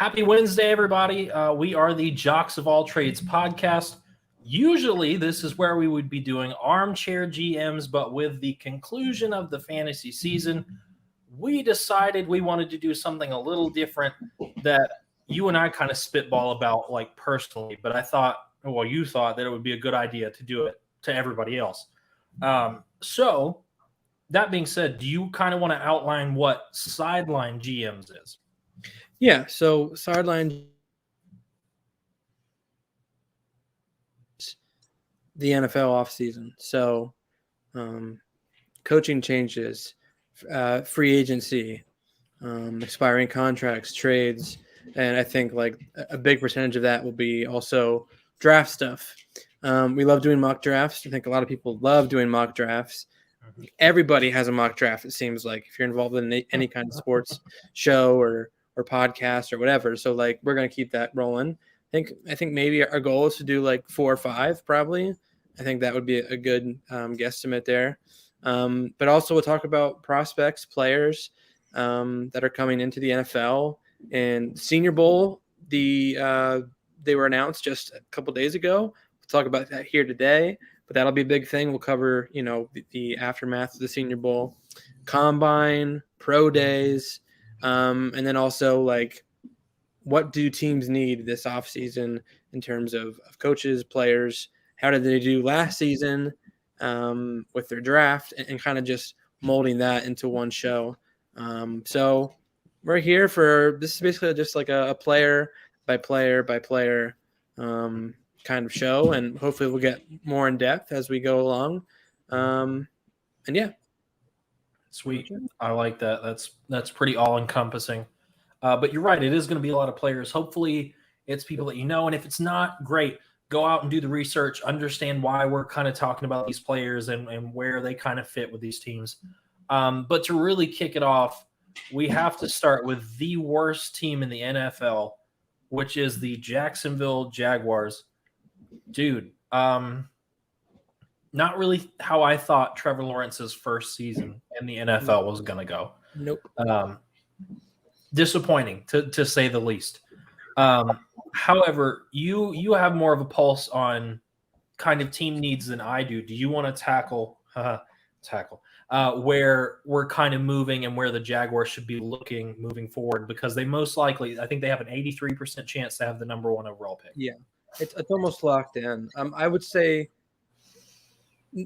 Happy Wednesday, everybody. We are the Jocks of All Trades podcast. Usually, this is where we would be doing armchair GMs, but with the conclusion of the fantasy season, we decided we wanted to do something a little different that you and I kind of spitball about, like, personally. But I thought, well, you thought that it would be a good idea to do it to everybody else. So, that being said, do you kind of want to outline what Sideline GMs is? Yeah, so Sideline, the NFL offseason. So coaching changes, free agency, expiring contracts, trades, and I think like a big percentage of that will be also draft stuff. We love doing mock drafts. I think a lot of people love doing mock drafts. Everybody has a mock draft, it seems like, if you're involved in any kind of sports show or podcast or whatever. So like we're gonna keep that rolling. I think maybe our goal is to do like 4 or 5 probably. I think that would be a good guesstimate there. But also we'll talk about prospects, players that are coming into the NFL. And Senior Bowl, they were announced just a couple days ago. We'll talk about that here today, but that'll be a big thing. We'll cover, the aftermath of the Senior Bowl, Combine, Pro Days, and then also like what do teams need this offseason in terms of coaches, players? How did they do last season with their draft, and kind of just molding that into one show. So we're here for this is basically just like a player by player by player kind of show, and hopefully we'll get more in depth as we go along. And yeah. Sweet. I like that. That's pretty all-encompassing. But you're right. It is going to be a lot of players. Hopefully it's people that you know. And if it's not, great. Go out and do the research. Understand why we're kind of talking about these players and where they kind of fit with these teams. But to really kick it off, we have to start with the worst team in the NFL, which is the Jacksonville Jaguars. Dude, not really how I thought Trevor Lawrence's first season in the NFL was going to go. Nope. Disappointing, to say the least. However, you have more of a pulse on kind of team needs than I do. Do you want to tackle where we're kind of moving and where the Jaguars should be looking moving forward? Because they most likely, I think they have an 83% chance to have the number 1 overall pick. Yeah, it's almost locked in. I would say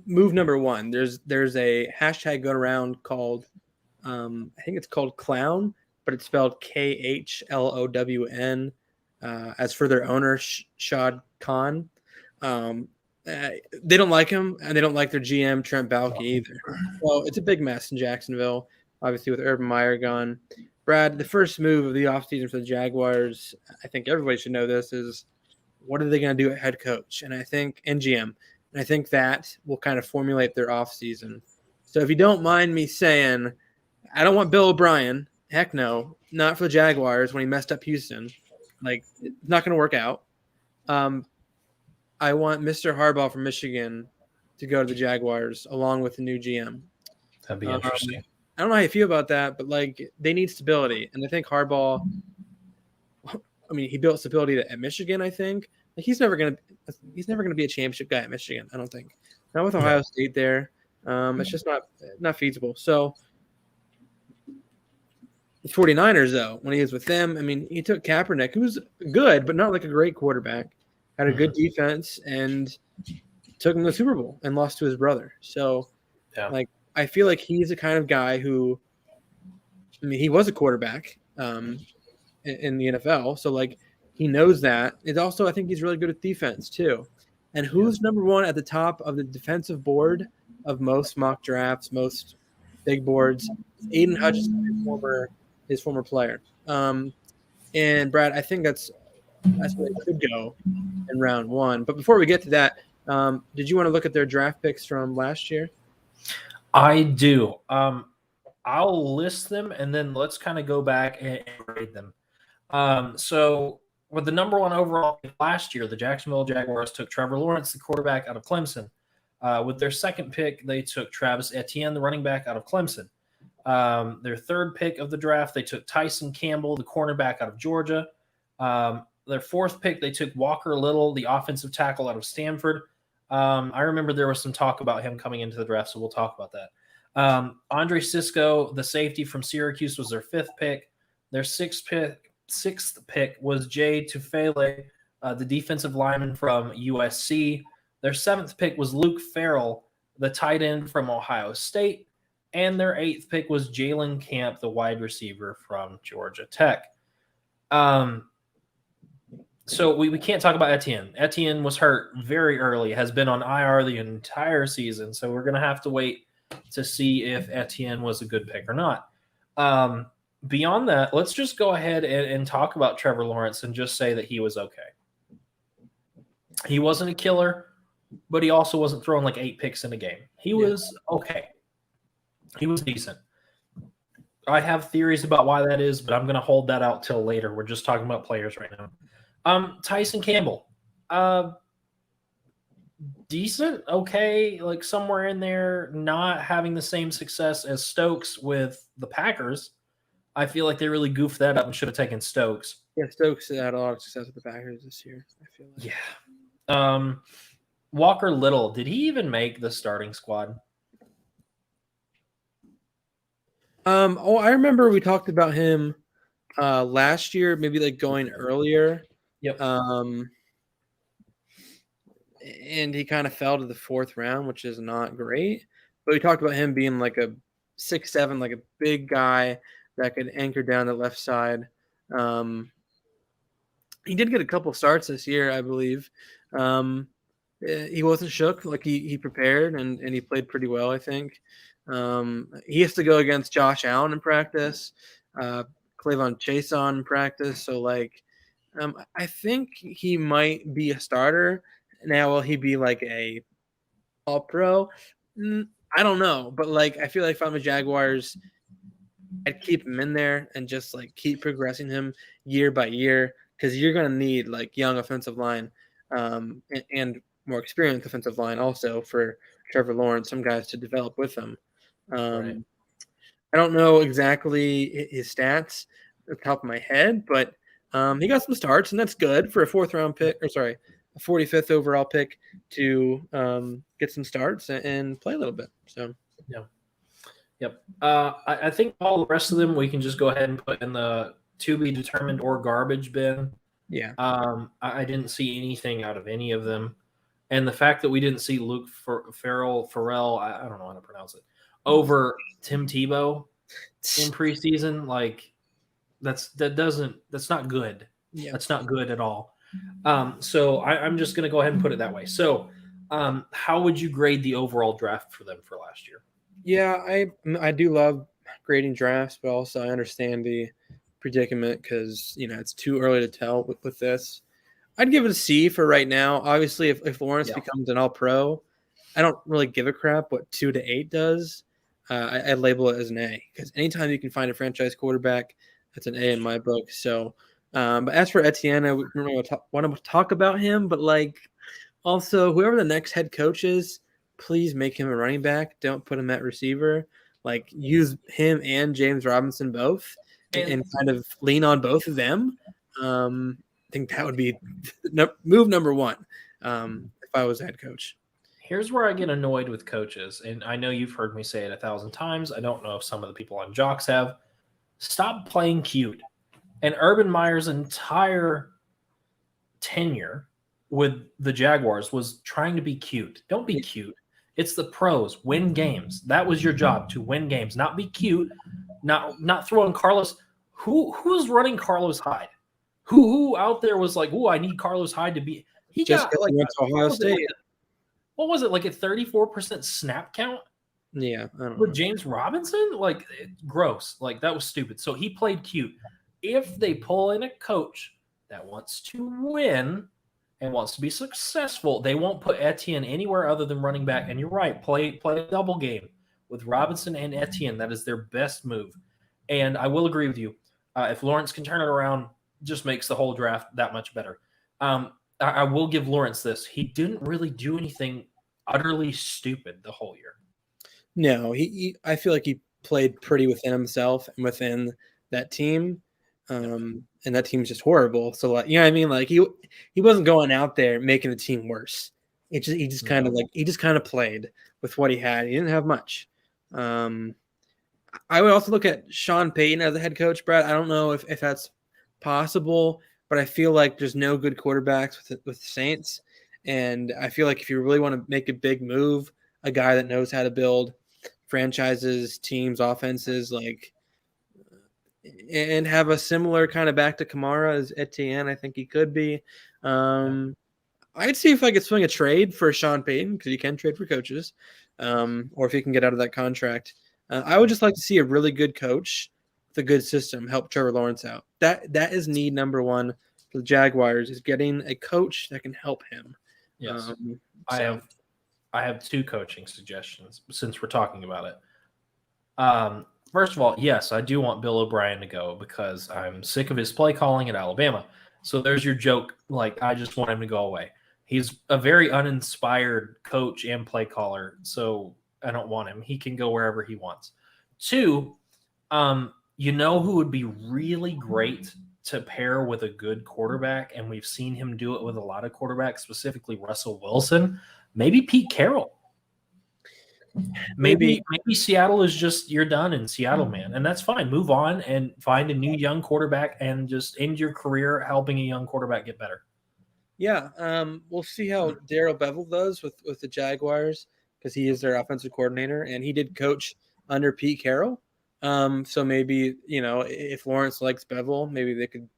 move number 1. There's a hashtag going around called I think it's called Clown, but it's spelled KHLOWN. As for their owner, Shad Khan. They don't like him, and they don't like their GM, Trent Baalke, either. Well, it's a big mess in Jacksonville, obviously, with Urban Meyer gone. Brad, the first move of the offseason for the Jaguars, I think everybody should know this, is what are they going to do at head coach? And GM. And I think that will kind of formulate their offseason. So if you don't mind me saying, I don't want Bill O'Brien. Heck no, not for the Jaguars when he messed up Houston. Like, it's not going to work out. I want Mr. Harbaugh from Michigan to go to the Jaguars along with the new GM. That'd be interesting. I don't know how you feel about that, but like they need stability, and I think Harbaugh. I mean, he built stability at Michigan. I think like he's never gonna be a championship guy at Michigan. I don't think. Not with Ohio State there. It's just not feasible. So. The 49ers, though, when he was with them, I mean, he took Kaepernick, who was good, but not like a great quarterback, had a good defense, and took him to the Super Bowl and lost to his brother. So, like, I feel like he's the kind of guy who, I mean, he was a quarterback in the NFL. So, like, he knows that. And also, I think he's really good at defense, too. And who's number 1 at the top of the defensive board of most mock drafts, most big boards? Aiden Hutchinson, his former player. And Brad, I think that's where it could go in round 1. But before we get to that, did you want to look at their draft picks from last year? I do. I'll list them, and then let's kind of go back and grade them. So with the number 1 overall pick last year, the Jacksonville Jaguars took Trevor Lawrence, the quarterback out of Clemson. With their second pick, they took Travis Etienne, the running back out of Clemson. Their third pick of the draft, they took Tyson Campbell, the cornerback out of Georgia. Their fourth pick, they took Walker Little, the offensive tackle out of Stanford. I remember there was some talk about him coming into the draft, so we'll talk about that. Andre Cisco, the safety from Syracuse, was their fifth pick. Their sixth pick was Jay Tufele, the defensive lineman from USC. Their seventh pick was Luke Farrell, the tight end from Ohio State. And their eighth pick was Jalen Camp, the wide receiver from Georgia Tech. So we can't talk about Etienne. Etienne was hurt very early, has been on IR the entire season. So we're going to have to wait to see if Etienne was a good pick or not. Beyond that, let's just go ahead and talk about Trevor Lawrence and just say that he was okay. He wasn't a killer, but he also wasn't throwing like 8 picks in a game. He was okay. He was decent. I have theories about why that is, but I'm going to hold that out till later. We're just talking about players right now. Tyson Campbell, decent, okay, like somewhere in there, not having the same success as Stokes with the Packers. I feel like they really goofed that up and should have taken Stokes. Yeah, Stokes had a lot of success with the Packers this year, I feel like. Yeah. Walker Little, did he even make the starting squad? I remember we talked about him last year, maybe like going earlier. Yep. And he kind of fell to the 4th round, which is not great. But we talked about him being like a 6'7", like a big guy that could anchor down the left side. He did get a couple starts this year, I believe. He wasn't shook, like he prepared and he played pretty well, I think. He has to go against Josh Allen in practice, Clavon Chason in practice. So like, I think he might be a starter. Now, will he be like a all-pro? I don't know, but like I feel like if I'm the Jaguars, I'd keep him in there and just like keep progressing him year by year because you're gonna need like young offensive line and more experienced offensive line also for Trevor Lawrence, some guys to develop with him. Right. I don't know exactly his stats at the top of my head, but he got some starts, and that's good for a 4th-round pick, or sorry, a 45th overall pick to get some starts and play a little bit. So, yeah. Yep. I think all the rest of them we can just go ahead and put in the to be determined or garbage bin. Yeah. I didn't see anything out of any of them. And the fact that we didn't see Luke Farrell, I don't know how to pronounce it, over Tim Tebow in preseason, like that's not good. Yeah. That's not good at all. So I'm just going to go ahead and put it that way. So how would you grade the overall draft for them for last year? Yeah, I do love grading drafts, but also I understand the predicament because, it's too early to tell with this. I'd give it a C for right now. Obviously, if Lawrence becomes an all-pro, I don't really give a crap what 2 to 8 does. I label it as an A because anytime you can find a franchise quarterback, that's an A in my book. So, but as for Etienne, I want to talk about him, but like also whoever the next head coach is, please make him a running back. Don't put him at receiver. Like use him and James Robinson both and kind of lean on both of them. I think that would be move number 1 if I was head coach. Here's where I get annoyed with coaches, and I know you've heard me say it 1,000 times. I don't know if some of the people on Jocks have. Stop playing cute. And Urban Meyer's entire tenure with the Jaguars was trying to be cute. Don't be cute. It's the pros. Win games. That was your job, to win games, not be cute, not throwing Carlos. Who's running Carlos Hyde? Who out there was like, "Oh, I need Carlos Hyde to be." He just got like Ohio State. What was it, like a 34% snap count? Yeah, I don't with know. James Robinson? Like, gross. Like, that was stupid. So he played cute. If they pull in a coach that wants to win and wants to be successful, they won't put Etienne anywhere other than running back. And you're right, play a double game with Robinson and Etienne. That is their best move. And I will agree with you. If Lawrence can turn it around, just makes the whole draft that much better. I will give Lawrence this. He didn't really do anything utterly stupid the whole year. No, I feel like he played pretty within himself and within that team. and that team's just horrible. So like, you know what I mean? Like he wasn't going out there making the team worse. He just kind of played with what he had. He didn't have much. I would also look at Sean Payton as a head coach, Brad. I don't know if that's possible, but I feel like there's no good quarterbacks with the Saints. And I feel like if you really want to make a big move, a guy that knows how to build franchises, teams, offenses, like, and have a similar kind of back to Kamara as Etienne, I think he could be. I'd see if I could swing a trade for Sean Payton, because you can trade for coaches, or if he can get out of that contract. I would just like to see a really good coach with a good system help Trevor Lawrence out. That is need number one for the Jaguars, is getting a coach that can help him. Yes. I have two coaching suggestions since we're talking about it. First of all, yes, I do want Bill O'Brien to go because I'm sick of his play calling at Alabama. So there's your joke. Like, I just want him to go away. He's a very uninspired coach and play caller, so I don't want him. He can go wherever he wants. Two, you know who would be really great to pair with a good quarterback, and we've seen him do it with a lot of quarterbacks, specifically Russell Wilson, maybe Pete Carroll. Maybe Seattle is just, you're done in Seattle, man, and that's fine. Move on and find a new young quarterback and just end your career helping a young quarterback get better. Yeah, we'll see how Darrell Bevel does with the Jaguars, because he is their offensive coordinator, and he did coach under Pete Carroll. So maybe, if Lawrence likes Bevel, maybe they could,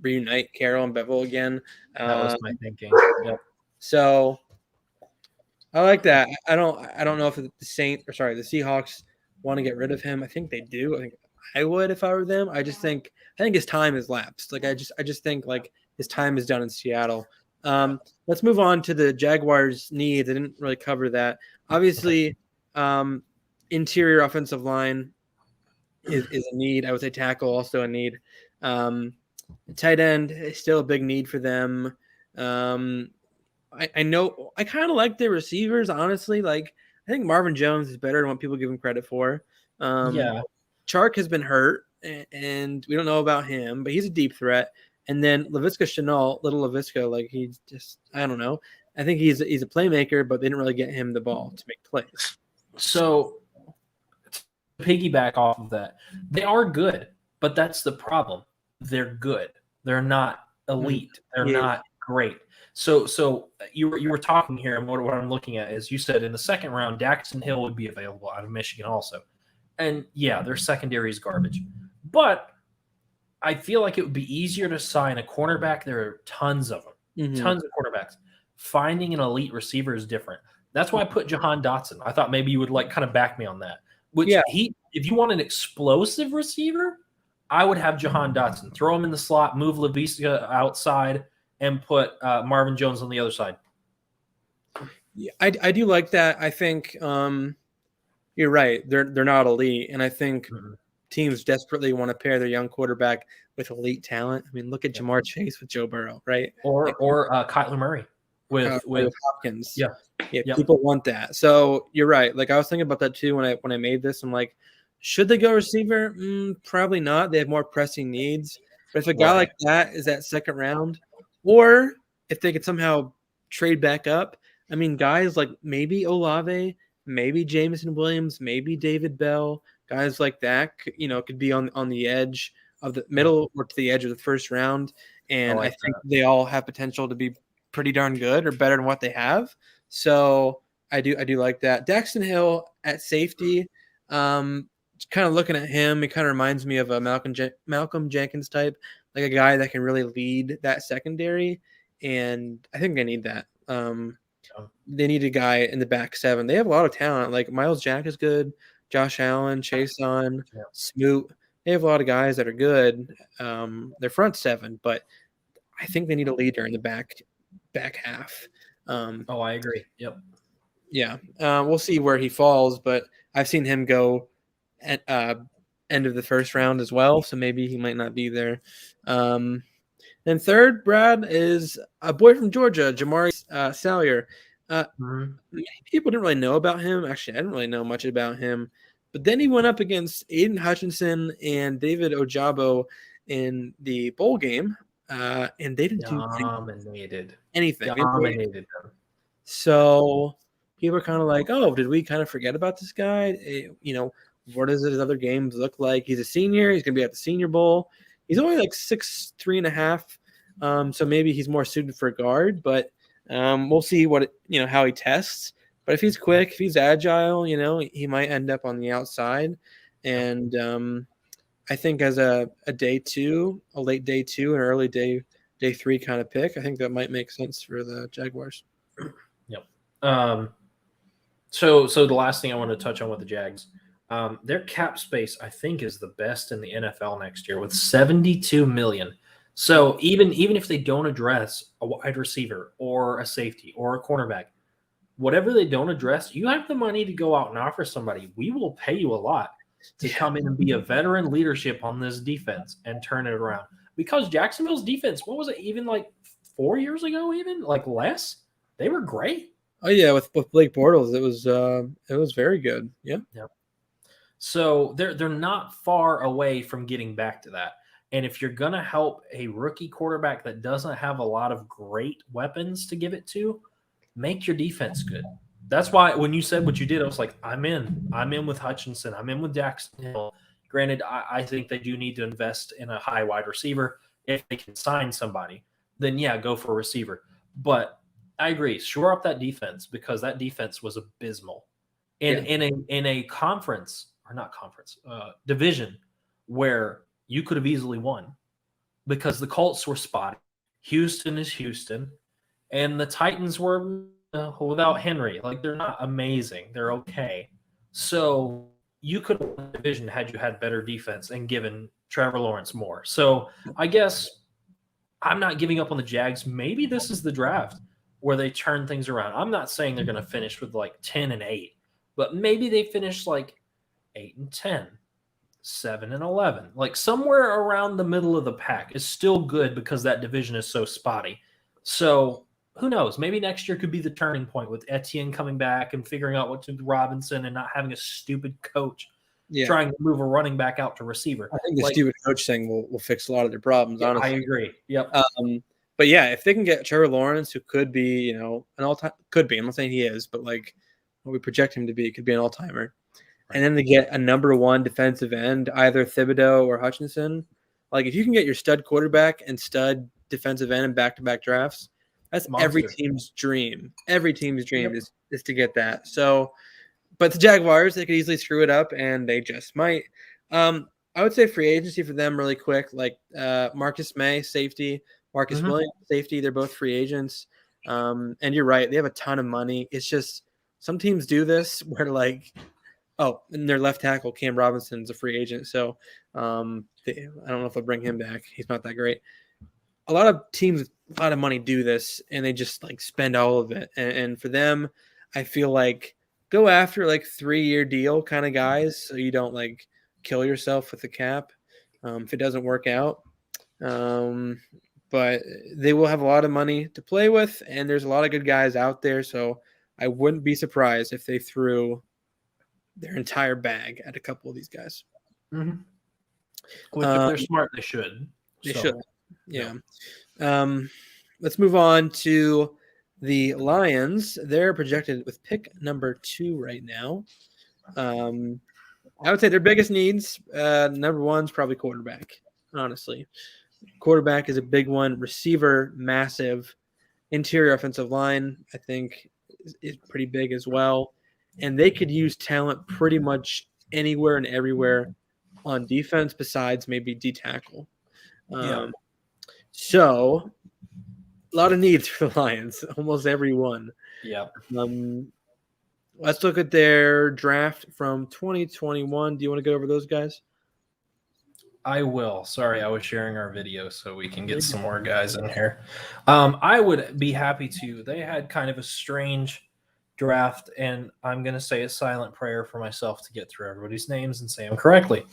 reunite Carroll and Bevel again. That was my thinking. Yep. So I like that. I don't know if the Seahawks want to get rid of him. I think they do. I think I would if I were them. I think his time has lapsed. Like I just think like his time is done in Seattle. Let's move on to the Jaguars' needs. I didn't really cover that. Obviously, interior offensive line is a need. I would say tackle also a need. Tight end is still a big need for them. I know I kind of like their receivers, honestly. Like, I think Marvin Jones is better than what people give him credit for. Chark has been hurt, and we don't know about him, but he's a deep threat. And then Laviska Shenault, little Laviska, like he's just, I don't know. I think he's a playmaker, but they didn't really get him the ball to make plays. So, to piggyback off of that, they are good, but that's the problem. They're good. They're not elite. They're not great. So you were talking here, and what I'm looking at is you said in the second round, Daxton Hill would be available out of Michigan also. And yeah, their secondary is garbage. But I feel like it would be easier to sign a cornerback. There are tons of them, tons of quarterbacks. Finding an elite receiver is different. That's why I put Jahan Dotson. I thought maybe you would kind of back me on that. If you want an explosive receiver, I would have Jahan Dotson. Throw him in the slot, move Laviska outside, and put Marvin Jones on the other side. Yeah, I do like that. I think you're right. They're not elite, and I think teams desperately want to pair their young quarterback with elite talent. I mean, look at Jamar Chase with Joe Burrow, right? Or Kyler Murray with Hopkins. Yeah. People want that. So you're right. Like I was thinking about that too when I made this. I'm like, should they go receiver? Probably not. They have more pressing needs. But if a guy like that is that second round, or if they could somehow trade back up, I mean, guys like maybe Olave, maybe Jameson Williams, maybe David Bell, guys like that, could be on the edge of the middle or to the edge of the first round. And I think they all have potential to be pretty darn good or better than what they have. So I do like that. Daxton Hill at safety, kind of looking at him, it kind of reminds me of a Malcolm Jenkins type, like a guy that can really lead that secondary. And I think they need that. They need a guy in the back seven. They have a lot of talent. Like Miles Jack is good. Josh Allen, Chason, Smoot. They have a lot of guys that are good. They're front seven, but I think they need a leader in the back half. I agree. Yep. Yeah. We'll see where he falls, but I've seen him go at end of the first round as well, so maybe he might not be there. And third, Brad, is a boy from Georgia, Jamari Salyer. Many people didn't really know about him. Actually, I didn't really know much about him. But then he went up against Aiden Hutchinson and David Ojabo in the bowl game, and they didn't do anything. Dominated them. So people are kind of like, oh, did we kind of forget about this guy? What does his other games look like? He's a senior. He's going to be at the Senior Bowl. He's only like 6'3.5", so maybe he's more suited for guard. But we'll see how he tests. But if he's quick, if he's agile, he might end up on the outside. And I think as a day 2, a late day 2, and early day 3 kind of pick, I think that might make sense for the Jaguars. Yep. So the last thing I want to touch on with the Jags, their cap space, I think, is the best in the NFL next year with $72 million. So even if they don't address a wide receiver or a safety or a cornerback, whatever they don't address, you have the money to go out and offer somebody. We will pay you a lot to come in and be a veteran leadership on this defense and turn it around. Because Jacksonville's defense, what was it, even like 4 years ago, even like less? They were great. Oh yeah, with Blake Bortles, it was very good. Yeah. So they're not far away from getting back to that. And if you're gonna help a rookie quarterback that doesn't have a lot of great weapons to give it to, make your defense good. That's why when you said what you did, I was like, I'm in. I'm in with Hutchinson. I'm in with Jacksonville. Granted, I think they do need to invest in a high wide receiver. If they can sign somebody, then yeah, go for a receiver. But I agree. Shore up that defense because that defense was abysmal. In a division where you could have easily won because the Colts were spotty. Houston is Houston. And the Titans were without Henry. Like, they're not amazing. They're okay. So you could have won the division had you had better defense and given Trevor Lawrence more. So I guess I'm not giving up on the Jags. Maybe this is the draft where they turn things around. I'm not saying they're going to finish with like 10-8, but maybe they finish like 8-10, 7-11. Like somewhere around the middle of the pack is still good because that division is so spotty. So who knows? Maybe next year could be the turning point with Etienne coming back and figuring out what to do with Robinson and not having a stupid coach trying to move a running back out to receiver. I think the stupid coach thing will fix a lot of their problems, honestly. I agree. Yep. But yeah, if they can get Trevor Lawrence, who could be, an all-time, I'm not saying he is, but like what we project him to be, could be an all-timer. Right. And then they get a number 1 defensive end, either Thibodeau or Hutchinson. Like if you can get your stud quarterback and stud defensive end in back-to-back drafts, that's monster. Every team's dream. Every team's dream is to get that. So, but the Jaguars, they could easily screw it up, and they just might. I would say free agency for them really quick, like Marcus May, safety, Marcus Williams, safety. They're both free agents. And you're right. They have a ton of money. It's just some teams do this where and their left tackle, Cam Robinson's a free agent. So I don't know if they'll bring him back. He's not that great. A lot of teams with a lot of money do this, and they just like spend all of it. And for them, I feel like go after like 3-year deal kind of guys so you don't like kill yourself with the cap if it doesn't work out. But they will have a lot of money to play with, and there's a lot of good guys out there. So I wouldn't be surprised if they threw their entire bag at a couple of these guys. Mm-hmm. Which, if they're smart, they should. They should. Yeah. Let's move on to the Lions. They're projected with pick number 2 right now. I would say their biggest needs, number 1 is probably quarterback, honestly. Quarterback is a big one. Receiver, massive. Interior offensive line, I think, is pretty big as well. And they could use talent pretty much anywhere and everywhere on defense besides maybe D-tackle. So a lot of needs for the Lions, almost every one. Yeah. Let's look at their draft from 2021. Do you want to go over those guys? I will. Sorry, I was sharing our video so we can get some more guys in here. I would be happy to. They had kind of a strange draft, and I'm going to say a silent prayer for myself to get through everybody's names and say them correctly.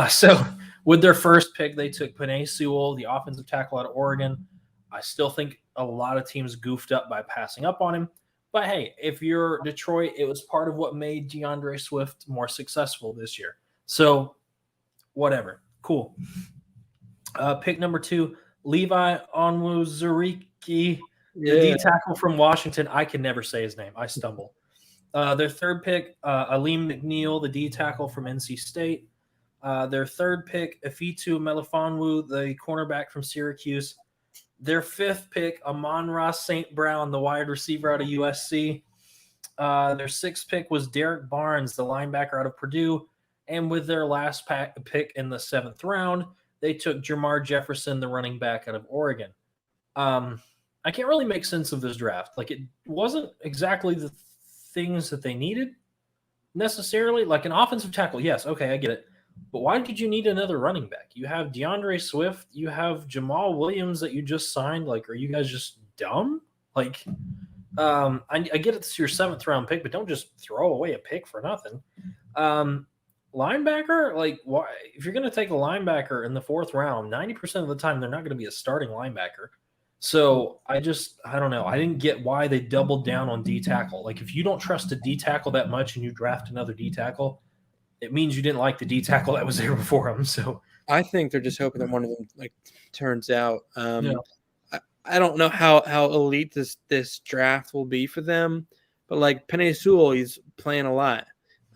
So with their first pick, they took Penei Sewell, the offensive tackle out of Oregon. I still think a lot of teams goofed up by passing up on him. But hey, if you're Detroit, it was part of what made DeAndre Swift more successful this year. So, whatever. Cool. Pick number 2, Levi Onwuzurike, the D tackle from Washington. I can never say his name. I stumble. Their third pick, Aleem McNeil, the D tackle from NC State. Their third pick, Ifitu Melifonwu, the cornerback from Syracuse. Their fifth pick, Amon-Ra St. Brown, the wide receiver out of USC. Their sixth pick was Derek Barnes, the linebacker out of Purdue. And with their last pick in the 7th round, they took Jamar Jefferson, the running back out of Oregon. I can't really make sense of this draft. Like, it wasn't exactly the things that they needed necessarily. Like an offensive tackle, yes, okay, I get it. But why did you need another running back? You have DeAndre Swift. You have Jamal Williams that you just signed. Like, are you guys just dumb? Like, I get it's your 7th round pick, but don't just throw away a pick for nothing. Linebacker, like, why? If you're going to take a linebacker in the 4th round, 90% of the time they're not going to be a starting linebacker. So I don't know. I didn't get why they doubled down on D tackle. Like, if you don't trust a D tackle that much and you draft another D tackle, it means you didn't like the D tackle that was there before him. So I think they're just hoping that one of them turns out. I don't know how elite this draft will be for them, but like Penei Sewell, he's playing a lot.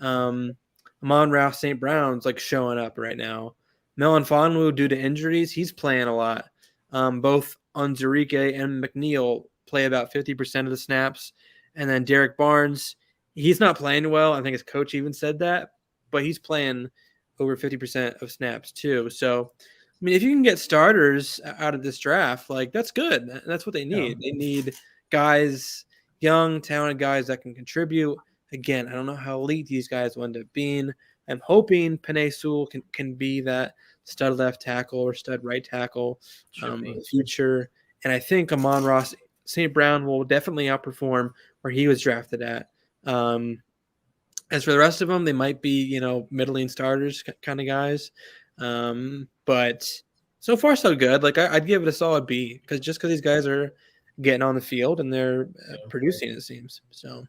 Amon-Ra St. Brown's showing up right now. Melifonwu, due to injuries, he's playing a lot. Both Onwuzurike and McNeil play about 50% of the snaps, and then Derek Barnes, he's not playing well. I think his coach even said that. But he's playing over 50% of snaps too. So, I mean, if you can get starters out of this draft, that's good. That's what they need. Yeah. They need guys, young, talented guys that can contribute. Again, I don't know how elite these guys will end up being. I'm hoping Penei Sewell can be that stud left tackle or stud right tackle in the future. And I think Amon-Ra St. Brown will definitely outperform where he was drafted at. As for the rest of them, they might be, middling starters kind of guys. But so far, so good. I'd give it a solid B because these guys are getting on the field and they're producing, it seems. So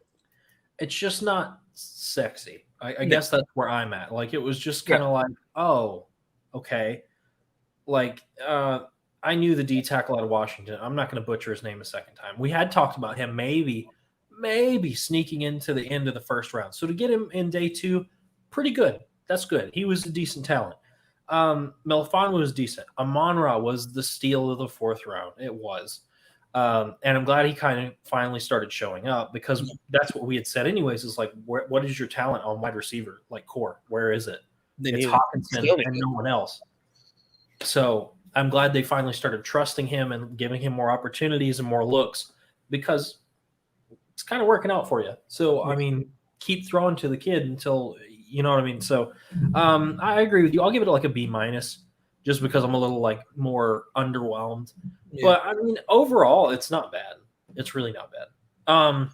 it's just not sexy. I guess that's where I'm at. Like, it was just kind of like, oh, okay. I knew the D tackle out of Washington. I'm not going to butcher his name a second time. We had talked about him maybe sneaking into the end of the 1st round. So to get him in day 2, pretty good. That's good. He was a decent talent. Melifonwu was decent. Amon-Ra was the steal of the 4th round. It was. And I'm glad he kind of finally started showing up because that's what we had said anyways, is like, what is your talent on wide receiver, core? Where is it? It's Hawkinson and no one else. So I'm glad they finally started trusting him and giving him more opportunities and more looks because it's kind of working out for you. So, I mean, keep throwing to the kid until, you know what I mean? So I agree with you. I'll give it a B- just because I'm a little more underwhelmed. Yeah. But I mean, overall, it's not bad. It's really not bad.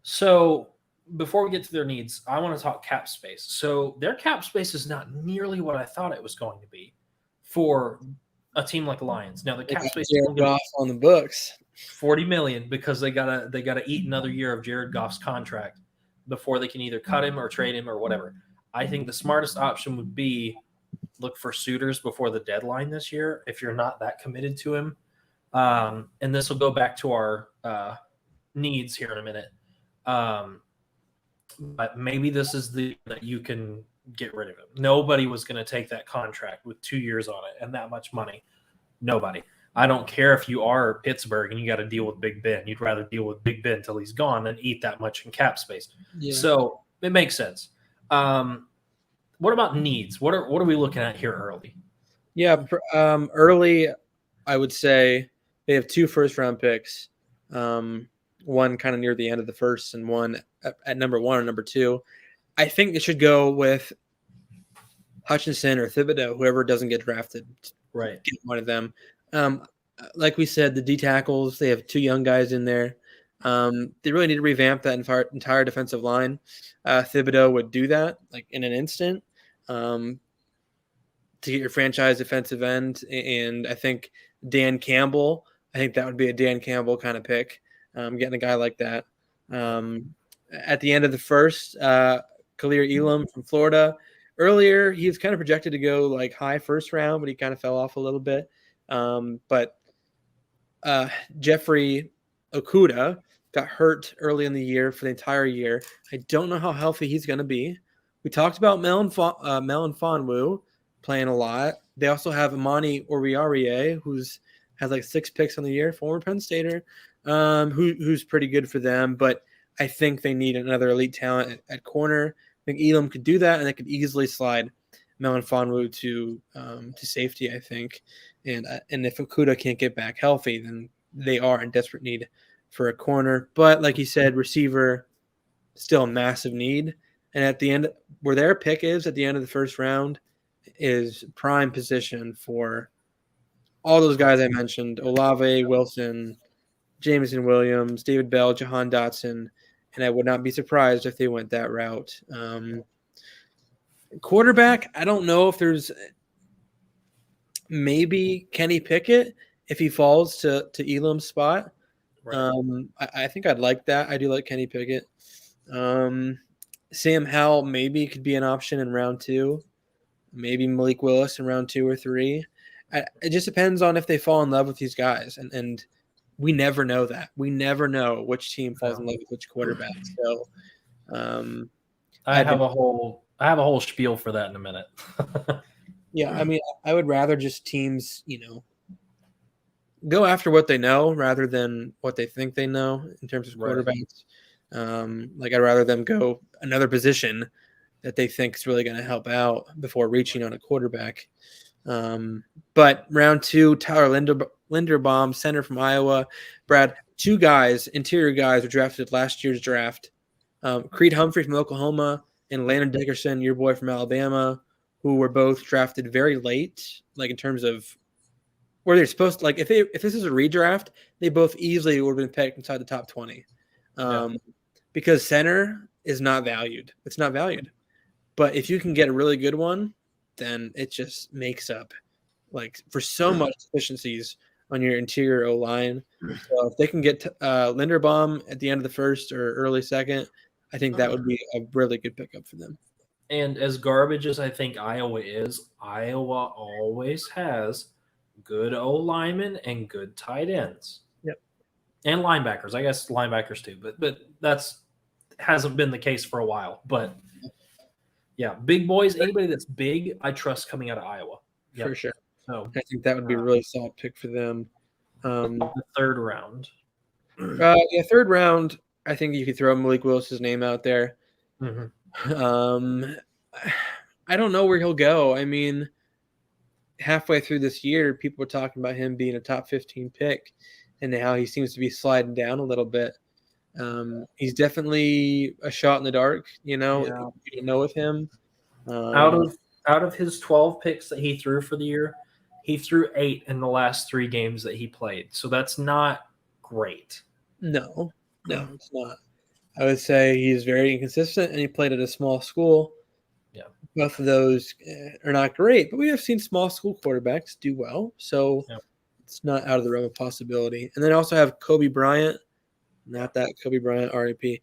So before we get to their needs, I want to talk cap space. So their cap space is not nearly what I thought it was going to be for a team like the Lions. Now the cap space is on the books. $40 million because they gotta eat another year of Jared Goff's contract before they can either cut him or trade him or whatever. I think the smartest option would be look for suitors before the deadline this year if you're not that committed to him. And this will go back to our needs here in a minute. But maybe this is the that you can get rid of him. Nobody was going to take that contract with 2 years on it and that much money. Nobody. I don't care if you are Pittsburgh and you got to deal with Big Ben. You'd rather deal with Big Ben till he's gone than eat that much in cap space. Yeah. So it makes sense. What about needs? What are we looking at here early? Yeah, early, I would say they have 2 first-round picks. One kind of near the end of the first and one at number 1 or number 2. I think it should go with Hutchinson or Thibodeau, whoever doesn't get drafted. Right. Get one of them. Like we said, the D tackles, they have 2 young guys in there. They really need to revamp that entire defensive line. Thibodeau would do that in an instant to get your franchise defensive end. And I think Dan Campbell, that would be a Dan Campbell kind of pick, getting a guy like that. At the end of the first, Khalil Elam from Florida. Earlier, he was kind of projected to go like high first round, but he kind of fell off a little bit. But Jeffrey Okuda got hurt early in the year for the entire year. I don't know how healthy he's going to be. We talked about Melon Fonwu playing a lot. They also have Amani Oriarie, who's has like 6 picks on the year, former Penn Stater, who's pretty good for them. But I think they need another elite talent at corner. I think Elam could do that, and they could easily slide Melon Fonwu to safety, I think. And if Okuda can't get back healthy, then they are in desperate need for a corner. But like you said, receiver, still a massive need. And at the end, where their pick is at the end of the first round is prime position for all those guys I mentioned: Olave, Wilson, Jameson Williams, David Bell, Jahan Dotson. And I would not be surprised if they went that route. Quarterback, I don't know if there's maybe Kenny Pickett if he falls to Elam's spot. Right. I think I'd like that. I do like Kenny Pickett. Sam Howell maybe could be an option in round 2. Maybe Malik Willis in round 2 or 3. It just depends on if they fall in love with these guys. And we never know that. We never know which team falls in love with which quarterback. So I have a whole spiel for that in a minute. Yeah, I mean, I would rather just teams, go after what they know rather than what they think they know in terms of quarterbacks. Right. I'd rather them go another position that they think is really going to help out before reaching on a quarterback. But round 2, Tyler Linderbaum, center from Iowa. Brad, 2 guys, interior guys, were drafted last year's draft. Creed Humphrey from Oklahoma and Landon Dickerson, your boy from Alabama, who were both drafted very late, like in terms of where they're supposed to. Like if this is a redraft, they both easily would have been picked inside the top 20, because center is not valued. It's not valued. But if you can get a really good one, then it just makes up for so much efficiencies on your interior O-line. So if they can get Linderbaum at the end of the first or early second, I think that would be a really good pickup for them. And as garbage as I think Iowa is, Iowa always has good O-linemen and good tight ends. Yep. And linebackers. I guess linebackers too, but that's hasn't been the case for a while. But yeah, big boys, anybody that's big, I trust coming out of Iowa. Yep. For sure. So I think that would be a really solid pick for them. The third round. Third round, I think you could throw Malik Willis's name out there. Mm-hmm. I don't know where he'll go. I mean, halfway through this year, people were talking about him being a top 15 pick, and how he seems to be sliding down a little bit. He's definitely a shot in the dark. You don't know with him. Out of his 12 picks that he threw for the year, he threw 8 in the last 3 games that he played. So that's not great. No, it's not. I would say he's very inconsistent, and he played at a small school. Yeah, both of those are not great, but we have seen small school quarterbacks do well, so it's not out of the realm of possibility. And then I also have Kobe Bryant, not that Kobe Bryant, RIP.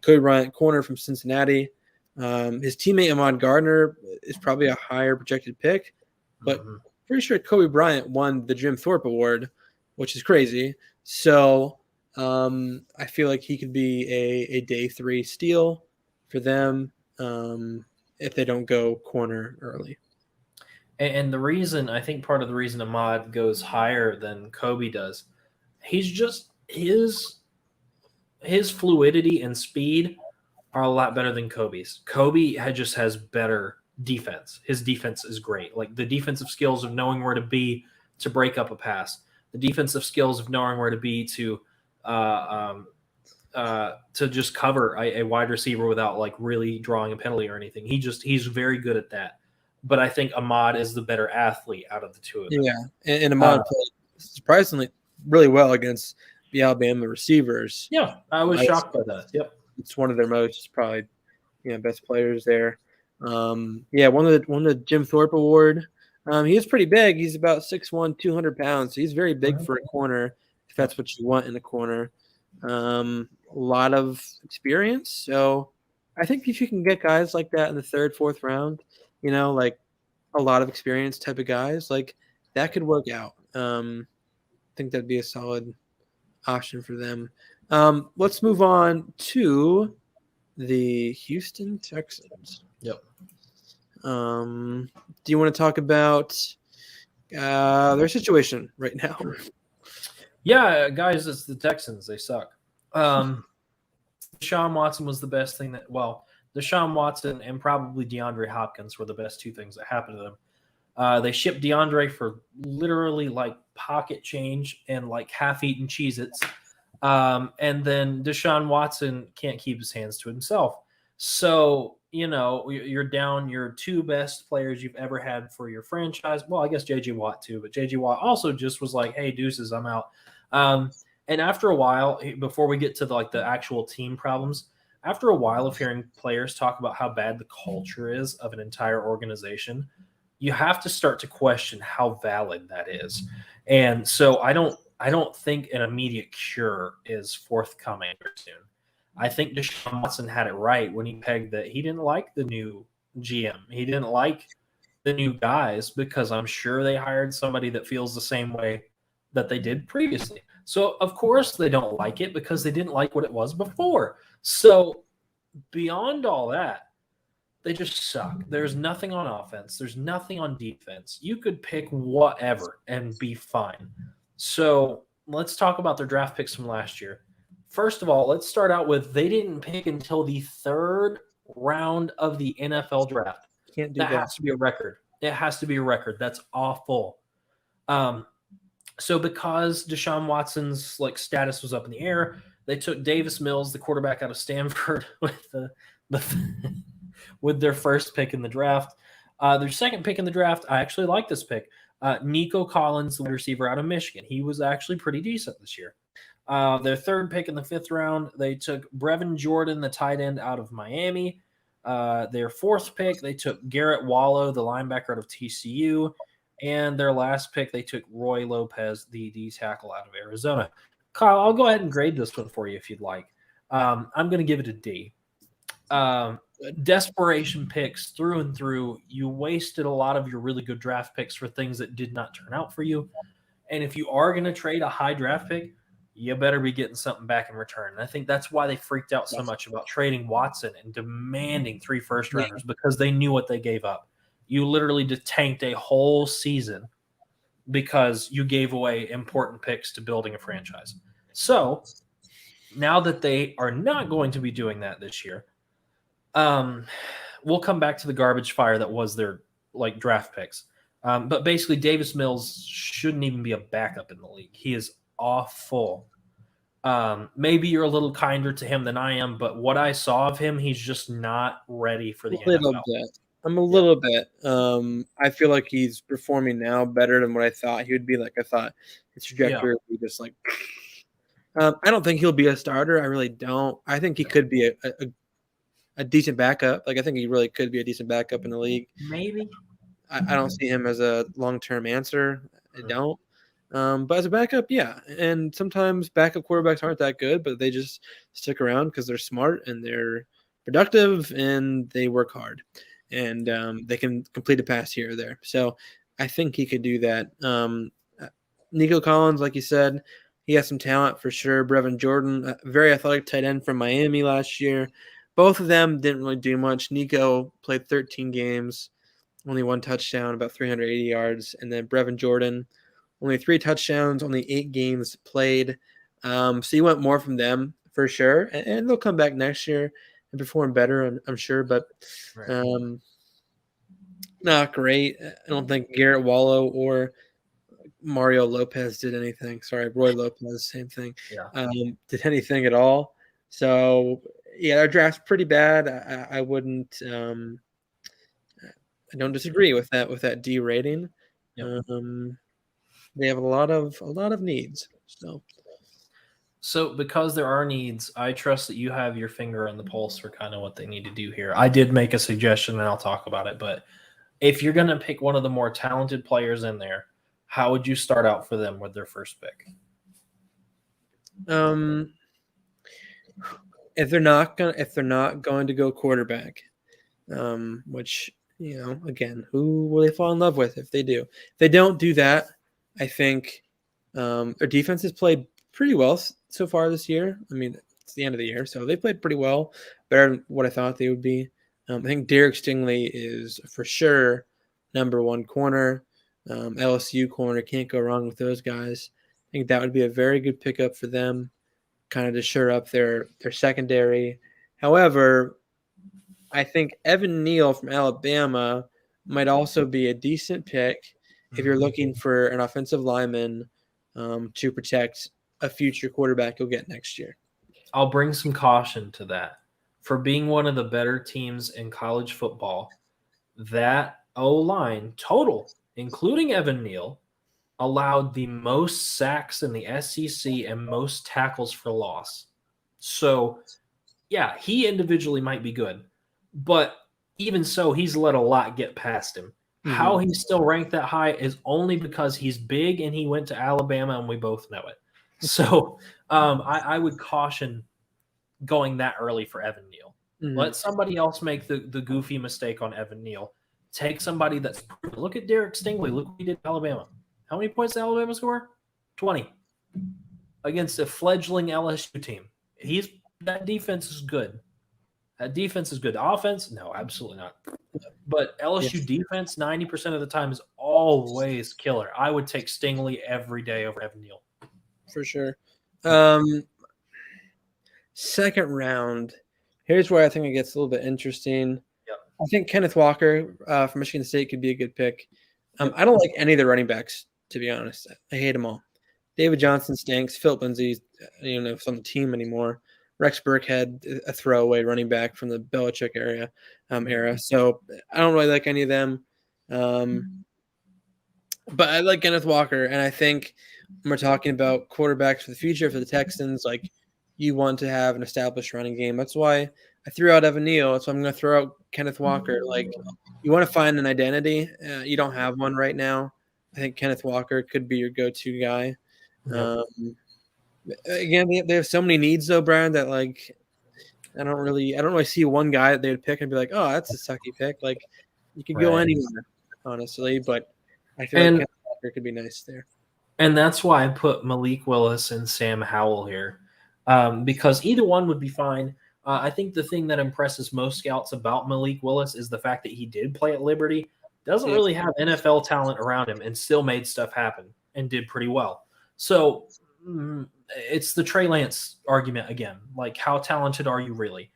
Kobe Bryant, corner from Cincinnati. His teammate Ahmad Gardner is probably a higher projected pick, but pretty sure Kobe Bryant won the Jim Thorpe Award, which is crazy. So I feel like he could be a day 3 steal for them if they don't go corner early. And the reason, I think part of the reason Ahmad goes higher than Kobe does, he's just his fluidity and speed are a lot better than Kobe's. Kobe just has better defense. His defense is great. Like the defensive skills of knowing where to be to break up a pass, the defensive skills of knowing where to be to just cover a wide receiver without like really drawing a penalty or anything. He's very good at that. But I think Ahmad is the better athlete out of the two of them. Yeah, and Ahmad played surprisingly really well against the Alabama receivers. Yeah, I was shocked by that. Yep, it's one of their most probably best players there. Won the Jim Thorpe Award. He is pretty big. He's about 6'1", 200 pounds. So he's very big for a corner, if that's what you want in a corner. A lot of experience. So I think if you can get guys like that in the third, fourth round, like a lot of experience type of guys, like that could work out. I think that'd be a solid option for them. Let's move on to the Houston Texans. Yep. Do you want to talk about their situation right now? Yeah, guys, it's the Texans. They suck. Deshaun Watson was the best thing Deshaun Watson and probably DeAndre Hopkins were the best two things that happened to them. They shipped DeAndre for literally like pocket change and like half-eaten Cheez-Its. And then Deshaun Watson can't keep his hands to himself. So, you're down your two best players you've ever had for your franchise. Well, I guess J.J. Watt too, but J.J. Watt also just was like, hey, deuces, I'm out. And after a while, before we get to the actual team problems, after a while of hearing players talk about how bad the culture is of an entire organization, you have to start to question how valid that is. And so I don't think an immediate cure is forthcoming soon. I think Deshaun Watson had it right when he pegged that he didn't like the new GM. He didn't like the new guys because I'm sure they hired somebody that feels the same way that they did previously. So, of course, they don't like it because they didn't like what it was before. So, beyond all that, they just suck. There's nothing on offense. There's nothing on defense. You could pick whatever and be fine. So, let's talk about their draft picks from last year. First of all, let's start out with they didn't pick until the third round of the NFL draft. Can't do that. Has to be a record. It has to be a record. That's awful. So because Deshaun Watson's status was up in the air, they took Davis Mills, the quarterback out of Stanford, with their first pick in the draft. Their second pick in the draft, I actually like this pick. Nico Collins, the wide receiver out of Michigan. He was actually pretty decent this year. Their third pick in the fifth round, they took Brevin Jordan, the tight end out of Miami. Their fourth pick, they took Garrett Wallow, the linebacker out of TCU. And their last pick, they took Roy Lopez, the D tackle out of Arizona. Kyle, I'll go ahead and grade this one for you if you'd like. I'm going to give it a D. Desperation picks through and through. You wasted a lot of your really good draft picks for things that did not turn out for you. And if you are going to trade a high draft pick, you better be getting something back in return. And I think that's why they freaked out so much about trading Watson and demanding 3 first-rounders because they knew what they gave up. You literally just tanked a whole season because you gave away important picks to building a franchise. So now that they are not going to be doing that this year, we'll come back to the garbage fire that was their draft picks. But basically, Davis Mills shouldn't even be a backup in the league. He is awful. Maybe you're a little kinder to him than I am, but what I saw of him, he's just not ready for the NFL. I'm a little bit. I feel like he's performing now better than what I thought he would be. I thought his trajectory would be just I don't think he'll be a starter. I really don't. I think he could be a decent backup. I think he really could be a decent backup in the league. Maybe. I don't see him as a long-term answer. I don't. But as a backup, yeah. And sometimes backup quarterbacks aren't that good, but they just stick around because they're smart and they're productive and they work hard. And they can complete a pass here or there. So I think he could do that. Nico Collins, like you said, he has some talent for sure. Brevin Jordan, a very athletic tight end from Miami last year. Both of them didn't really do much. Nico played 13 games, only 1 touchdown, about 380 yards. And then Brevin Jordan, only 3 touchdowns, only 8 games played. So you want more from them for sure. And they'll come back next year and perform better, I'm sure. But not great. I don't think Garrett Wallow or Mario Lopez did anything. Sorry, Roy Lopez, same thing. Yeah. Did anything at all. So, yeah, our draft's pretty bad. I wouldn't I don't disagree with that D rating. Yep. They have a lot of needs. So because there are needs, I trust that you have your finger on the pulse for kind of what they need to do here. I did make a suggestion and I'll talk about it, but if you're going to pick one of the more talented players in there, how would you start out for them with their first pick? if they're not going to go quarterback, which, again, who will they fall in love with if they do? If they don't do that, I think their defense has played pretty well so far this year. I mean, it's the end of the year, so they played pretty well, better than what I thought they would be. I think Derek Stingley is for sure number one corner. LSU corner, can't go wrong with those guys. I think that would be a very good pickup for them, kind of to shore up their secondary. However, I think Evan Neal from Alabama might also be a decent pick if you're looking for an offensive lineman to protect a future quarterback you'll get next year. I'll bring some caution to that. For being one of the better teams in college football, that O-line total, including Evan Neal, allowed the most sacks in the SEC and most tackles for loss. So, yeah, he individually might be good, but even so, he's let a lot get past him. Mm-hmm. How he's still ranked that high is only because he's big and he went to Alabama, and we both know it. So I would caution going that early for Evan Neal. Mm-hmm. Let somebody else make the goofy mistake on Evan Neal. Take somebody that's – look at Derek Stingley. Look what he did in Alabama. How many points did Alabama score? 20 against a fledgling LSU team. That defense is good. That defense is good. The offense, no, absolutely not. But LSU defense, 90% of the time, is always killer. I would take Stingley every day over Evan Neal. For sure. Second round, here's where I think it gets a little bit interesting. Yep. I think Kenneth Walker from Michigan State could be a good pick. I don't like any of the running backs, to be honest. I hate them all. David Johnson stinks. Philip Lindsay, is on the team anymore. Rex Burkhead, a throwaway running back from the Belichick era. So I don't really like any of them. But I like Kenneth Walker, and I think when we're talking about quarterbacks for the future for the Texans, like, you want to have an established running game. That's why I threw out Evan Neal. So I'm going to throw out Kenneth Walker. Like, you want to find an identity. You don't have one right now. I think Kenneth Walker could be your go-to guy. Again, they have so many needs though, Brian, that like I don't really see one guy that they would pick and be like, oh, that's a sucky pick. Like, you could go anywhere, honestly, but I feel like Kenneth Walker could be nice there. And that's why I put Malik Willis and Sam Howell here, because either one would be fine. I think the thing that impresses most scouts about Malik Willis is the fact that he did play at Liberty. Doesn't really have NFL talent around him and still made stuff happen and did pretty well. So it's the Trey Lance argument again. Like, how talented are you really?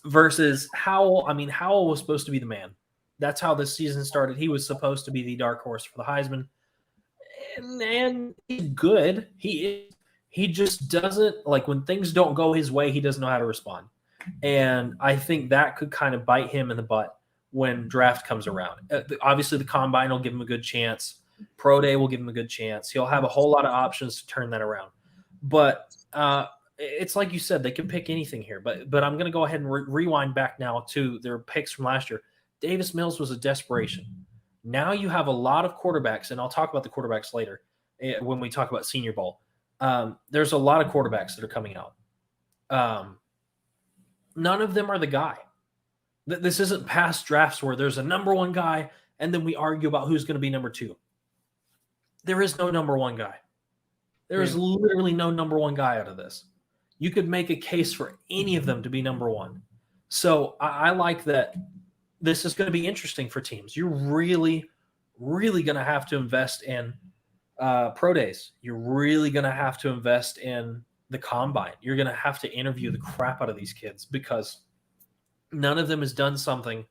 Versus Howell. I mean, Howell was supposed to be the man. That's how this season started. He was supposed to be the dark horse for the Heisman. And he's good. He just doesn't, like, when things don't go his way, he doesn't know how to respond. And I think that could kind of bite him in the butt when draft comes around. Obviously, the combine will give him a good chance. Pro Day will give him a good chance. He'll have a whole lot of options to turn that around. But it's like you said, they can pick anything here. But I'm going to go ahead and rewind back now to their picks from last year. Davis Mills was a desperation. Now you have a lot of quarterbacks, and I'll talk about the quarterbacks later when we talk about Senior Bowl. There's a lot of quarterbacks that are coming out. None of them are the guy. This isn't past drafts where there's a number one guy, and then we argue about who's going to be number two. There is no number one guy. There is literally no number one guy out of this. You could make a case for any of them to be number one. So I like that this is going to be interesting for teams. You're really, really going to have to invest in pro days. You're really going to have to invest in the combine. You're going to have to interview the crap out of these kids because none of them has done something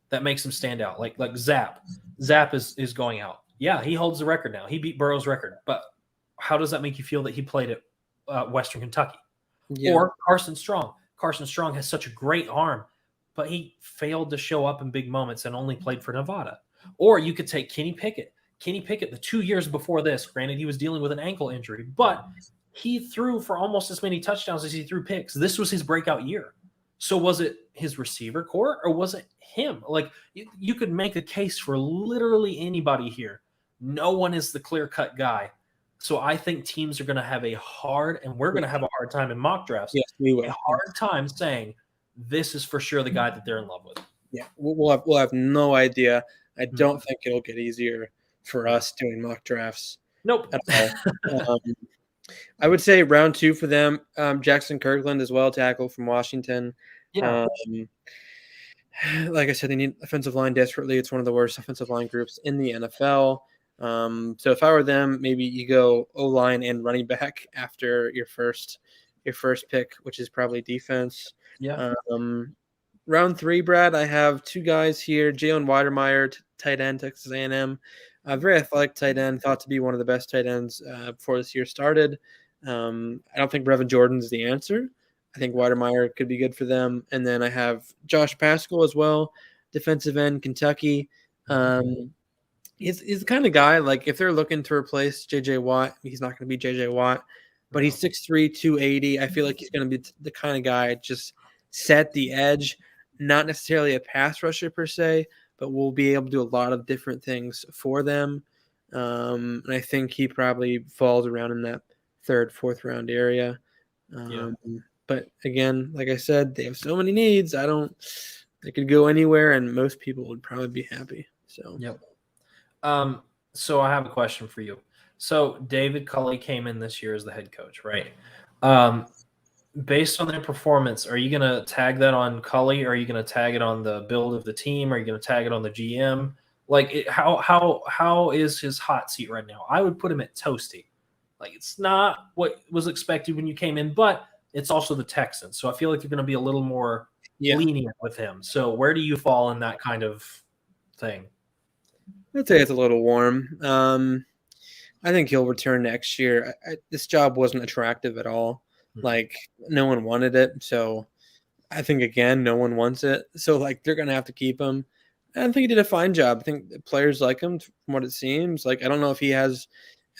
that makes them stand out. Like Zap. Zap is going out. Yeah, he holds the record now. He beat Burrow's record. But how does that make you feel that he played at Western Kentucky? Yeah. Or Carson Strong. Carson Strong has such a great arm, but he failed to show up in big moments and only played for Nevada. Or you could take Kenny Pickett. Kenny Pickett, the 2 years before this, granted he was dealing with an ankle injury, but he threw for almost as many touchdowns as he threw picks. This was his breakout year. So was it his receiver core or was it him? Like, you could make a case for literally anybody here. No one is the clear-cut guy. So I think teams are going to have a hard, and we're going to have a hard time in mock drafts, Yes, we a will. hard time saying this is for sure the guy that they're in love with. Yeah, we'll have no idea. I don't think it'll get easier for us doing mock drafts. Nope. At all. I would say round 2 for them. Jackson Kirkland as well, tackle from Washington. Yeah. Like I said, they need offensive line desperately. It's one of the worst offensive line groups in the NFL. So if I were them, maybe you go O-line and running back after your first pick, which is probably defense. Yeah. Round 3, Brad, I have 2 guys here. Jalen Weidermeyer, tight end, Texas A&M. Very athletic tight end, thought to be one of the best tight ends before this year started. I don't think Brevin Jordan's the answer. I think Weidermeyer could be good for them. And then I have Josh Paschal as well, defensive end, Kentucky. He's the kind of guy, like if they're looking to replace J.J. Watt, he's not going to be J.J. Watt, but he's 6'3", 280. I feel like he's going to be the kind of guy just set the edge. Not necessarily a pass rusher per se, but we'll be able to do a lot of different things for them. And I think he probably falls around in that 3rd, 4th round area. But again, like I said, they have so many needs. They could go anywhere, and most people would probably be happy. So, yep. So I have a question for you. So David Culley came in this year as the head coach, right? Based on their performance, are you going to tag that on Culley? Or are you going to tag it on the build of the team? Are you going to tag it on the GM? Like, how is his hot seat right now? I would put him at toasty. Like, it's not what was expected when you came in, but it's also the Texans. So I feel like you're going to be a little more lenient with him. So where do you fall in that kind of thing? I'd say it's a little warm. I think he'll return next year. This job wasn't attractive at all. Like, no one wanted it. So I think, again, no one wants it. So, like, they're going to have to keep him. I think he did a fine job. I think the players like him from what it seems. Like, I don't know if he has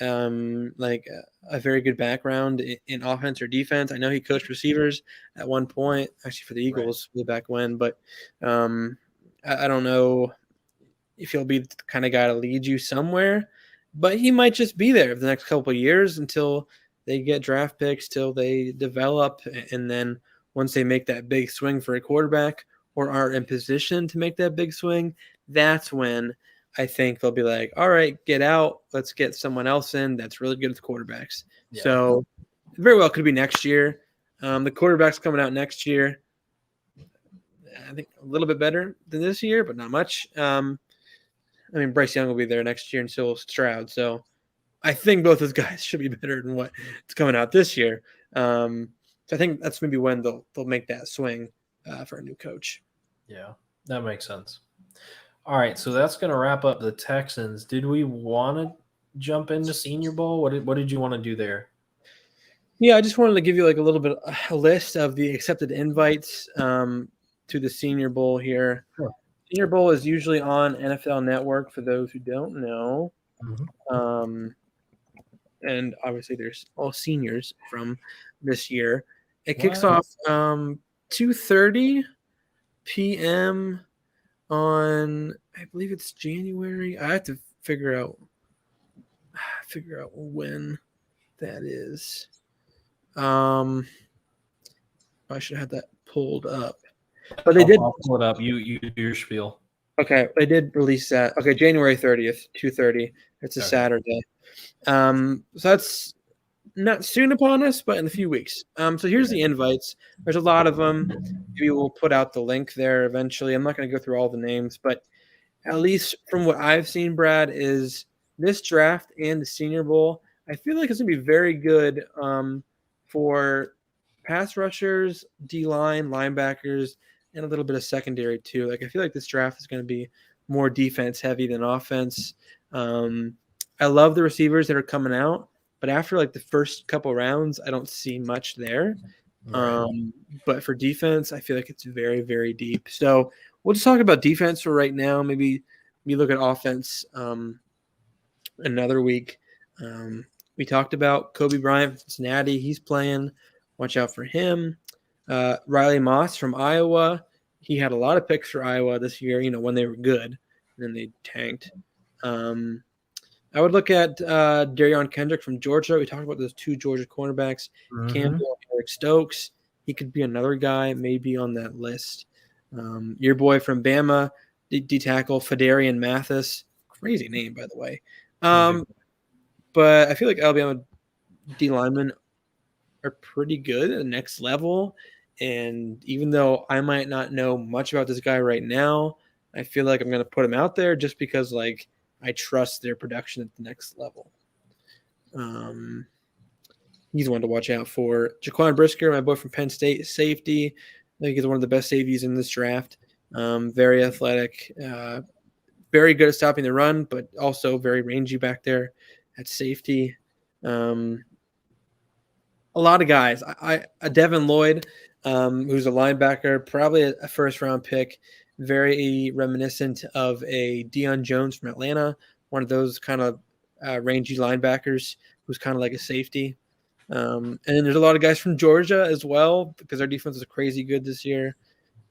like a very good background in offense or defense. I know he coached receivers at one point, actually for the Eagles way back when. But I don't know if he'll be the kind of guy to lead you somewhere. But he might just be there for the next couple of years until they get draft picks, till they develop, and then once they make that big swing for a quarterback or are in position to make that big swing, that's when I think they'll be like, all right, get out. Let's get someone else in that's really good with quarterbacks. Yeah. So very well could be next year. The quarterback's coming out next year. I think a little bit better than this year, but not much. I mean, Bryce Young will be there next year and so will Stroud. So I think both those guys should be better than what's coming out this year. So I think that's maybe when they'll make that swing for a new coach. Yeah, that makes sense. All right, so that's going to wrap up the Texans. Did we want to jump into Senior Bowl? What did you want to do there? Yeah, I just wanted to give you like a little bit a list of the accepted invites to the Senior Bowl here. Sure. Senior Bowl is usually on NFL Network for those who don't know. Mm-hmm. And obviously there's all seniors from this year. It kicks off 2:30 p.m. on, I believe it's January. I have to figure out when that is. I should have that pulled up. But they did pull it up. You do your spiel. Okay, they did release that. Okay, January 30th, 2:30. It's a Saturday. So that's not soon upon us, but in a few weeks. So here's the invites. There's a lot of them. Maybe we'll put out the link there eventually. I'm not going to go through all the names, but at least from what I've seen, Brad, is this draft and the Senior Bowl, I feel like it's going to be very good for pass rushers, D-line, linebackers, and a little bit of secondary too. Like I feel like this draft is going to be more defense heavy than offense. I love the receivers that are coming out, but after like the first couple rounds, I don't see much there. Right. But for defense, I feel like it's very, very deep. So we'll just talk about defense for right now. Maybe we look at offense another week. We talked about Kobe Bryant from Cincinnati. He's playing. Watch out for him. Riley Moss from Iowa. He had a lot of picks for Iowa this year, when they were good, and then they tanked. I would look at Darion Kendrick from Georgia. We talked about those 2 Georgia cornerbacks, Campbell, Eric Stokes. He could be another guy maybe on that list. Your boy from Bama, D-tackle, Fedarian Mathis. Crazy name, by the way. But I feel like Alabama D linemen are pretty good at the next level. And even though I might not know much about this guy right now, I feel like I'm going to put him out there just because, like, I trust their production at the next level. He's one to watch out for. Jaquan Brisker, my boy from Penn State, safety. I think he's one of the best safeties in this draft. Very athletic, very good at stopping the run, but also very rangy back there at safety. A lot of guys. A Devin Lloyd, who's a linebacker, probably a first-round pick, very reminiscent of a Deion Jones from Atlanta, one of those kind of rangy linebackers who's kind of like a safety. And then there's a lot of guys from Georgia as well because our defense is crazy good this year.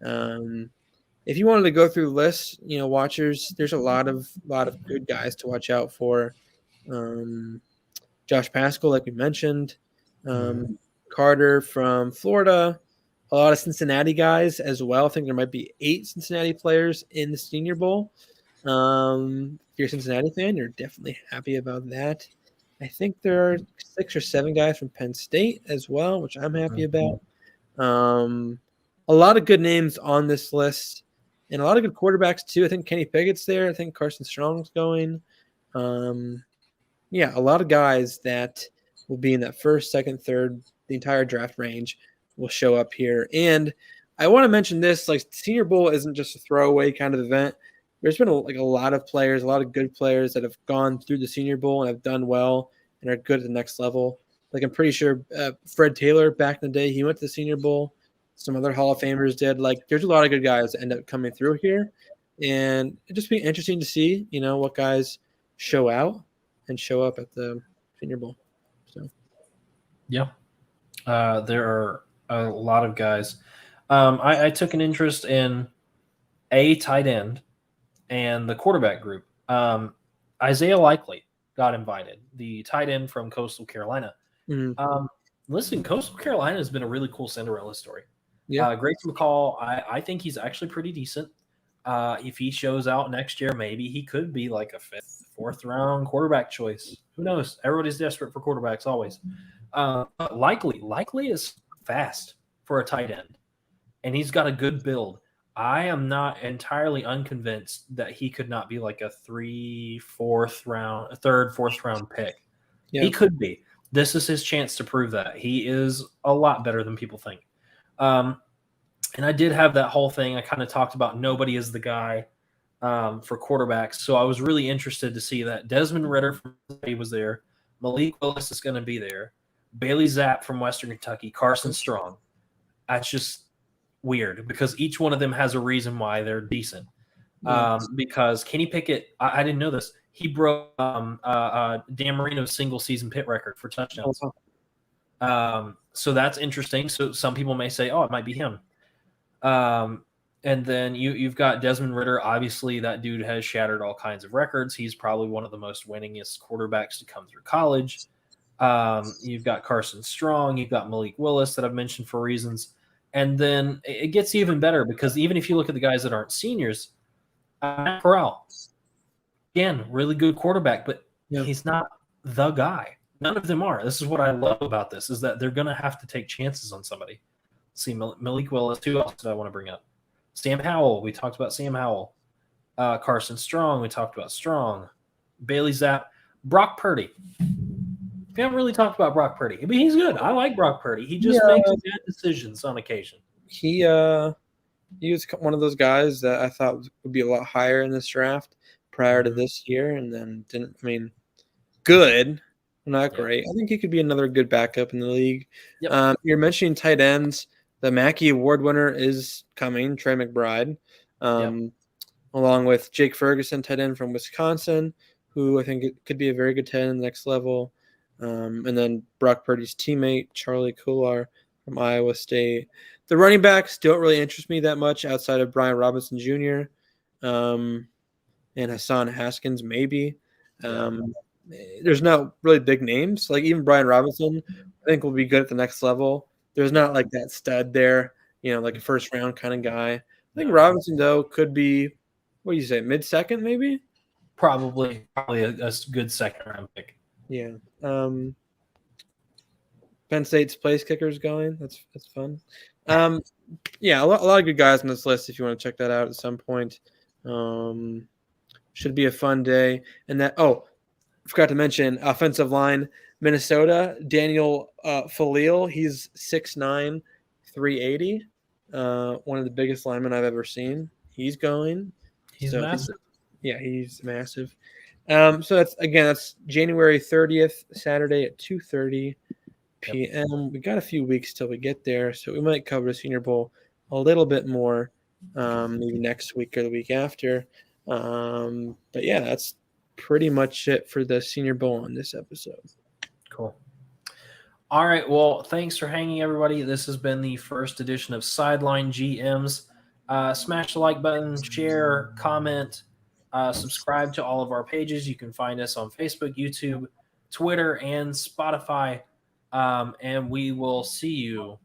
If you wanted to go through the list, watchers, there's a lot of good guys to watch out for. Josh Paschal, like we mentioned, Carter from Florida, a lot of Cincinnati guys as well. I think there might be 8 Cincinnati players in the Senior Bowl. If you're a Cincinnati fan, you're definitely happy about that. I think there are 6 or 7 guys from Penn State as well, which I'm happy about. A lot of good names on this list and a lot of good quarterbacks too. I think Kenny Pickett's there. I think Carson Strong's going. A lot of guys that will be in that first, second, third, the entire draft range will show up here. And I want to mention this, like, Senior Bowl isn't just a throwaway kind of event. There's been a lot of players, a lot of good players that have gone through the Senior Bowl and have done well and are good at the next level. Like, I'm pretty sure Fred Taylor back in the day, he went to the Senior Bowl. Some other Hall of Famers did. Like, there's a lot of good guys that end up coming through here. And it'd just be interesting to see, what guys show out and show up at the Senior Bowl. So, yeah, there are a lot of guys. I took an interest in a tight end and the quarterback group. Isaiah Likely got invited, the tight end from Coastal Carolina. Listen, Coastal Carolina has been a really cool Cinderella story. Yeah. Grace McCall, I think he's actually pretty decent. If he shows out next year, maybe he could be like a 5th, 4th round quarterback choice. Who knows? Everybody's desperate for quarterbacks always. But Likely is fast for a tight end, and he's got a good build. I am not entirely unconvinced that he could not be like a 3rd, 4th round pick. Yeah. He could be. This is his chance to prove that. He is a lot better than people think. And I did have that whole thing. I kind of talked about nobody is the guy for quarterbacks. So I was really interested to see that Desmond Ridder from Cincinnati was there. Malik Willis is going to be there. Bailey Zapp from Western Kentucky. Carson Strong. That's just weird because each one of them has a reason why they're decent. Because Kenny Pickett, I didn't know this. He broke Dan Marino's single-season pit record for touchdowns. So that's interesting. So some people may say, oh, it might be him. And then you've got Desmond Ridder. Obviously, that dude has shattered all kinds of records. He's probably one of the most winningest quarterbacks to come through college. You've got Carson Strong. You've got Malik Willis that I've mentioned for reasons. And then it gets even better because even if you look at the guys that aren't seniors, Matt Corral, again, really good quarterback, but he's not the guy. None of them are. This is what I love about this, is that they're going to have to take chances on somebody. See, Malik Willis. Who else did I want to bring up? Sam Howell. We talked about Sam Howell. Carson Strong. We talked about Strong. Bailey Zapp. Brock Purdy. We haven't really talked about Brock Purdy. I mean, he's good. I like Brock Purdy. He just makes bad decisions on occasion. He was one of those guys that I thought would be a lot higher in this draft prior to this year, and then didn't. I mean, good, not great. I think he could be another good backup in the league. Yep. You're mentioning tight ends. The Mackey Award winner is coming, Trey McBride, along with Jake Ferguson, tight end from Wisconsin, who I think could be a very good tight end in the next level. And then Brock Purdy's teammate, Charlie Kolar from Iowa State. The running backs don't really interest me that much outside of Brian Robinson Jr. And Hassan Haskins, maybe. there's not really big names. Like even Brian Robinson, I think will be good at the next level. There's not like that stud there, like a first round kind of guy. I think Robinson though could be, what do you say, mid-second maybe? Probably a good second round pick. Yeah. Penn State's place kicker's going. That's fun. Yeah, a lot of good guys on this list if you want to check that out at some point. Should be a fun day. And forgot to mention offensive line, Minnesota, Daniel Falil. He's 6'9", 380. One of the biggest linemen I've ever seen. He's going. He's massive. He's massive. So that's January 30th, Saturday at 2:30 p.m. Yep. We got a few weeks till we get there, so we might cover the Senior Bowl a little bit more, maybe next week or the week after. But yeah, that's pretty much it for the Senior Bowl on this episode. Cool. All right. Well, thanks for hanging, everybody. This has been the first edition of Sideline GMs. Smash the like button, share, comment, subscribe to all of our pages. You can find us on Facebook, YouTube, Twitter, and Spotify. And we will see you